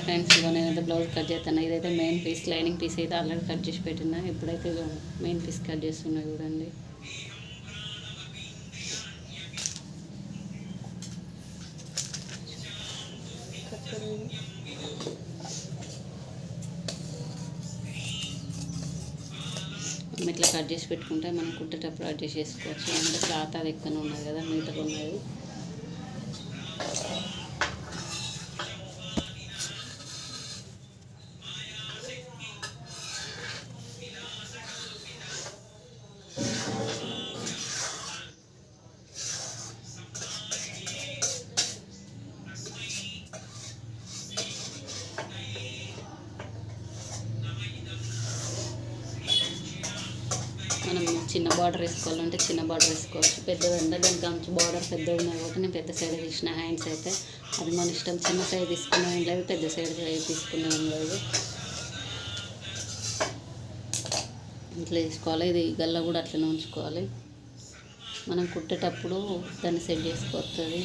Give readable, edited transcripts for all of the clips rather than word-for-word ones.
Friends ఇదిగో నేనైతే blouse cut చేస్తాను. ఇదైతే మెయిన్ పీస్, లైనింగ్ పీస్ అయితే ఆల్రెడీ కట్ చేసి పెట్టినా. ఇప్పుడైతే మెయిన్ పీస్ కట్ చేస్తున్నా చూడండి. ఇట్లా కట్ చేసి పెట్టుకుంటే మనం కుట్టేటప్పుడు అడ్జస్ట్ చేసుకోవచ్చు. ఎందుకంటే క్లాత్ అది ఎక్కువనే ఉన్నది కదా, మీటర్గా ఉన్నది. మనం చిన్న బార్డర్ వేసుకోవాలంటే చిన్న బార్డర్ వేసుకోవచ్చు, పెద్దదంటే దానికి కొంచెం బార్డర్ పెద్దగా ఉన్నాయి కాబట్టి నేను పెద్ద సైడ్ తీసిన. హ్యాండ్స్ అయితే అది మన ఇష్టం, చిన్న సైజ్ తీసుకునే లేదు, పెద్ద సైడ్ తీసుకునే లేదు, ఇట్లా తీసుకోవాలి. ఇది గల్ల కూడా అట్లనే ఉంచుకోవాలి. మనం కుట్టేటప్పుడు దాన్ని సెట్ చేసుకోవస్తుంది.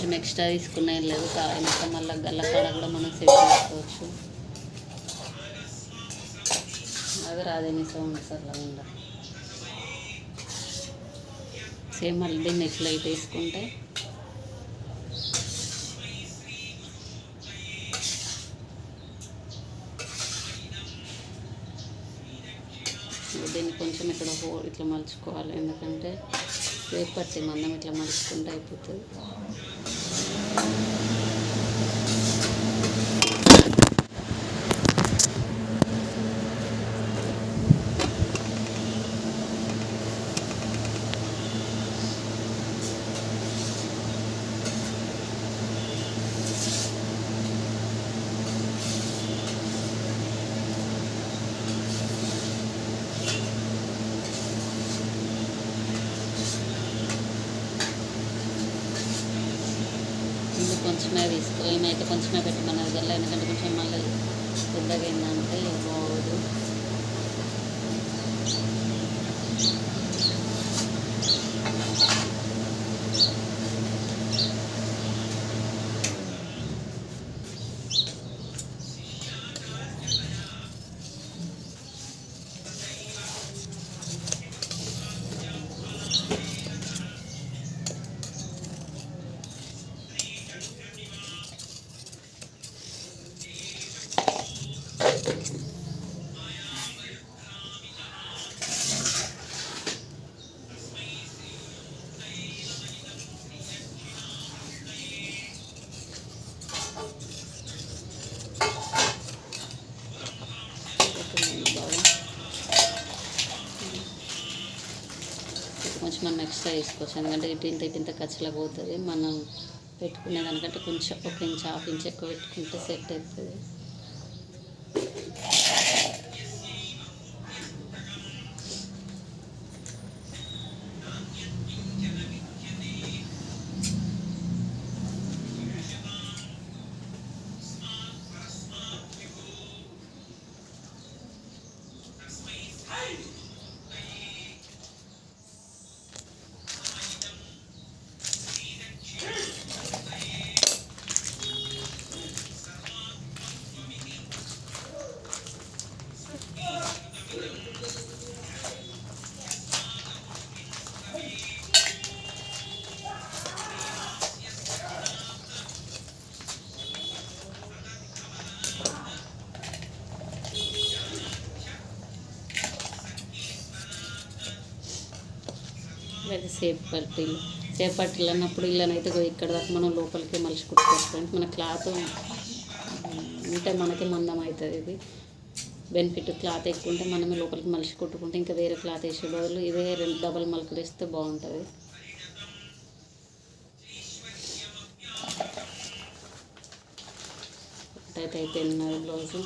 కొంచెం ఎక్స్ట్రా తీసుకున్నా ఏం లేదు, కావాలంటే మళ్ళీ గల్ల కాడ కూడా మనం సెట్ చేసుకోవచ్చు. అది రాదేమి సౌండ్స్ అలా ఉండ సేమ్ మళ్ళీ దీన్ని ఎట్లా అయితే వేసుకుంటే దీన్ని కొంచెం ఇక్కడ ఇట్లా మలుచుకోవాలి. ఎందుకంటే వేపు పట్టి మందం ఇట్లా మలుచుకుంటే అయిపోతుంది. కొంచెమే తీసుకోవాలి, మేమైతే కొంచెమే పెట్టమన్నది కదా, ఎందుకంటే కొంచెం మళ్ళీ పెద్దగా ఏంటంటే బాగోదు. కొంచెం మనం ఎక్స్ట్రా వేసుకోవచ్చు, ఎందుకంటే ఇంత ఖర్చులకు పోతుంది. మనం పెట్టుకునే దానికంటే కొంచెం 1 ఇంచ్ 1/2 ఇంచ్ ఎక్కువ పెట్టుకుంటే సెట్ అవుతుంది. లేదా సేప్ పట్టీలు అన్నప్పుడు ఇలానైతే ఇక్కడ దాకా మనం లోపలికి మలిచి కుట్టుకోవచ్చు. మన క్లాత్ ఉంటే మనకి మందం అవుతుంది. ఇది బెనిఫిట్, క్లాత్ ఎక్కువ ఉంటే మనమే లోపలికి మలిచి కుట్టుకుంటే ఇంకా వేరే క్లాత్ వేసే బదులు ఇదే 2 డబల్ మలుకులు వేస్తే బాగుంటుంది. ఒకటైతే అయిపోయింది బ్లౌజు.